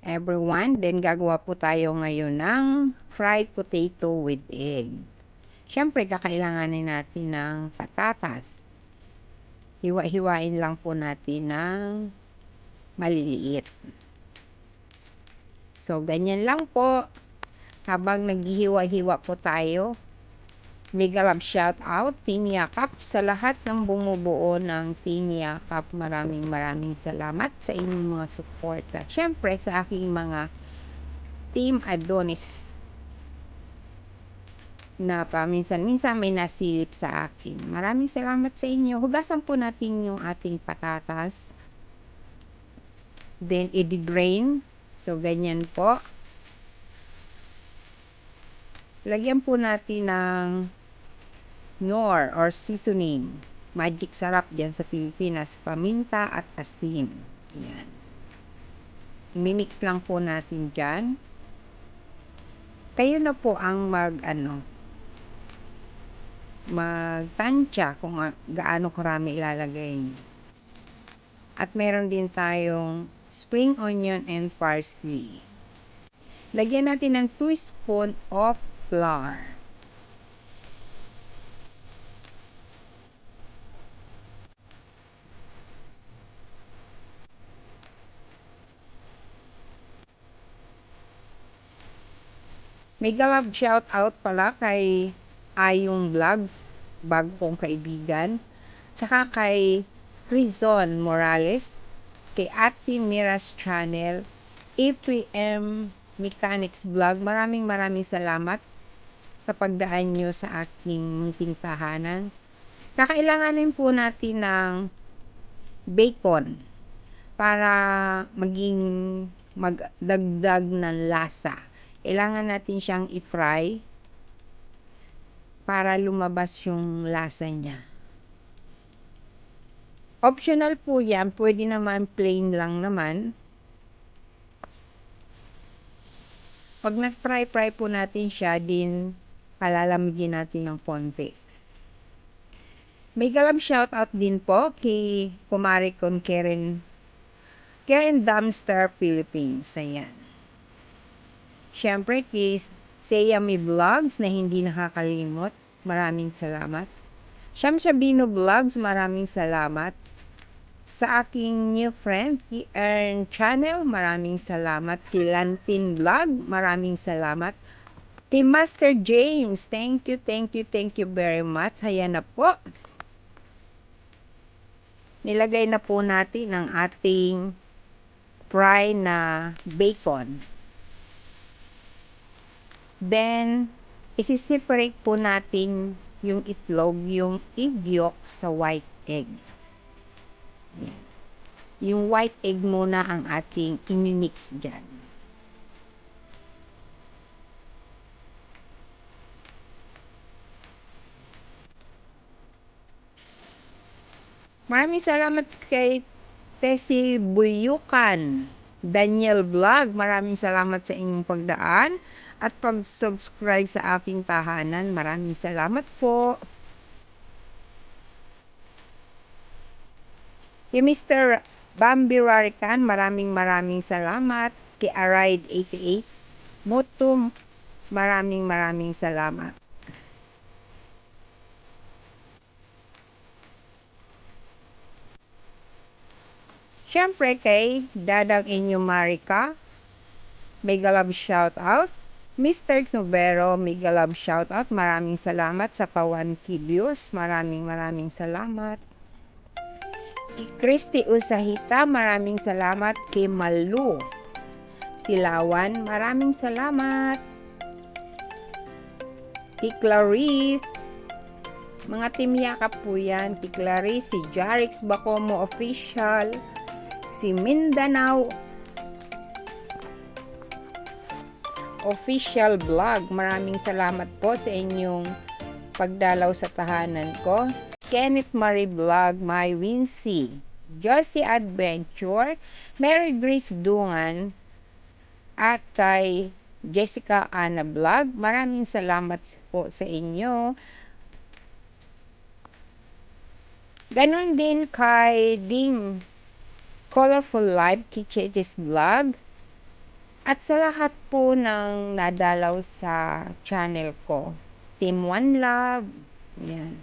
everyone. Then gagawa po tayo ngayon ng fried potato with egg. Siyempre, kakailanganin natin ng patatas. Hiwa-hiwain lang po natin ng maliliit. So, ganyan lang po. Habang naghihiwa-hiwa po tayo, mega love shout out, Team Yakap, sa lahat ng bumubuo ng Team Yakap. Maraming salamat sa inyong mga support. At syempre sa aking mga Team Adonis na paminsan-minsan may nasilip sa akin. Maraming salamat sa inyo. Hugasan po natin yung ating patatas. Then, i-drain. So, ganyan po. Lagyan po natin ng Knorr or seasoning. Magic sarap diyan sa Pilipinas. Paminta at asin. Yan. Mimix lang po natin dyan. Kayo na po ang magtansya kung gaano karami ilalagay niyo. At meron din tayong spring onion and parsley. Lagyan natin ng 2 spoon of flour. Mega love shout out pala kay Ayong Vlogs, bago kong kaibigan. Tsaka kay Rizon Morales, kay Ate Mira's Channel, APM Mechanics Vlog. Maraming salamat sa pagdaan nyo sa aking munting tahanan. Kakailanganin po natin ng bacon para magdagdag ng lasa. Kailangan natin siyang i-fry para lumabas yung lasa niya. Optional po yan. Pwede naman plain lang naman. Pag nag-fry po natin siya, din palalamigin natin ng konti. May galab shoutout din po kay Kumari Kon Karen Dumpster Philippines. Ayan. Siyempre kay Sayami Vlogs na hindi nakakalimot. Maraming salamat. Siyam Sabino Vlogs, maraming salamat. Sa aking new friend, kay Earn Channel, maraming salamat. Kay Lantin Vlog, maraming salamat. Kay Master James, thank you very much. Ayan na po. Nilagay na po natin ang ating fry na bacon. Then, isi-separate po natin yung itlog, yung egg yolk sa white egg. Yung white egg muna ang ating imimix dyan. Maraming salamat kay Tessie Buyukan, Daniel Vlog. Maraming salamat sa inyong pagdaan at pag-subscribe sa aking tahanan. Maraming salamat po. Kay Mr. Bambi Rarican, maraming salamat. Kay Aride88 Motum, maraming salamat. Siyempre kay Dadang Inyo Marika, mega love shout out. Mr. Novero, mega love shout out. Maraming salamat sa Pawan Kibios. Maraming salamat. Kay Christy Usahita, maraming salamat. Kay Malu Silawan, maraming salamat. Kay Clarice, mga Team Yakap po yan. Kay Clarice, si Jarix Bacomo Official, si Mindanao Official Vlog. Maraming salamat po sa inyong pagdalaw sa tahanan ko. Kenneth Marie Vlog, My Wincy, Josie Adventure, Mary Grace Dungan, at kay Jessica Ana Vlog. Maraming salamat po sa inyo. Ganon din kay Ding Colorful Life, Kichetes Vlog, At sa lahat po ng nadalaw sa channel ko, Team One Love, yan,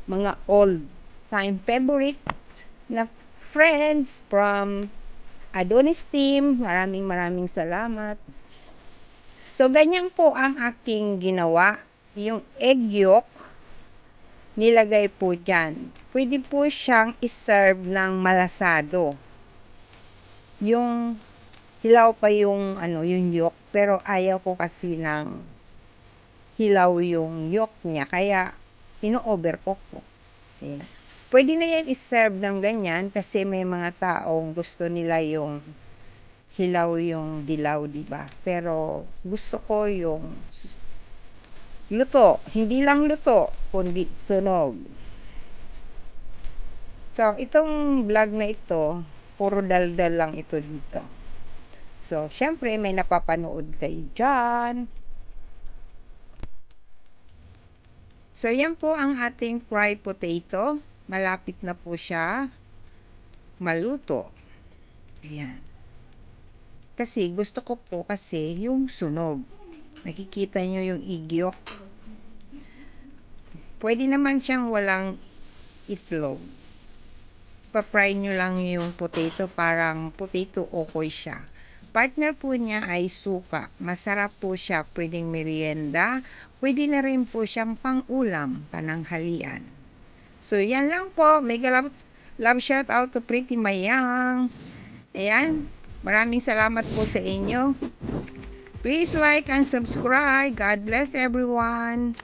mga old time favorite na friends from Adonis Team, maraming salamat. So, ganyan po ang aking ginawa. Yung egg yolk, nilagay po dyan. Pwede po siyang iserve ng malasado. Yung hilaw pa yung, yung yolk, pero ayaw ko kasi ng hilaw yung yolk niya. Kaya, ino-overcook ko. Ayan. Pwede na yan iserve ng ganyan kasi may mga taong gusto nila yung hilaw yung dilaw, diba? Pero gusto ko yung luto. Hindi lang luto, kundi sunog. So, itong vlog na ito, puro daldal lang ito dito. So, syempre, may napapanood kayo dyan. So, yan po ang ating fried potato. Malapit na po siya maluto. Yan. Kasi, gusto ko po kasi yung sunog. Nakikita nyo yung igyok. Pwede naman siyang walang itlog. Pa-fry nyo lang yung potato, parang potato okoy siya. Partner po niya ay suka. Masarap po siya. Pwedeng merienda. Pwede na rin po siyang pang-ulam, pananghalian. So, yan lang po. Mega love shout out to Pretty Mayang. Ayan. Maraming salamat po sa inyo. Please like and subscribe. God bless everyone.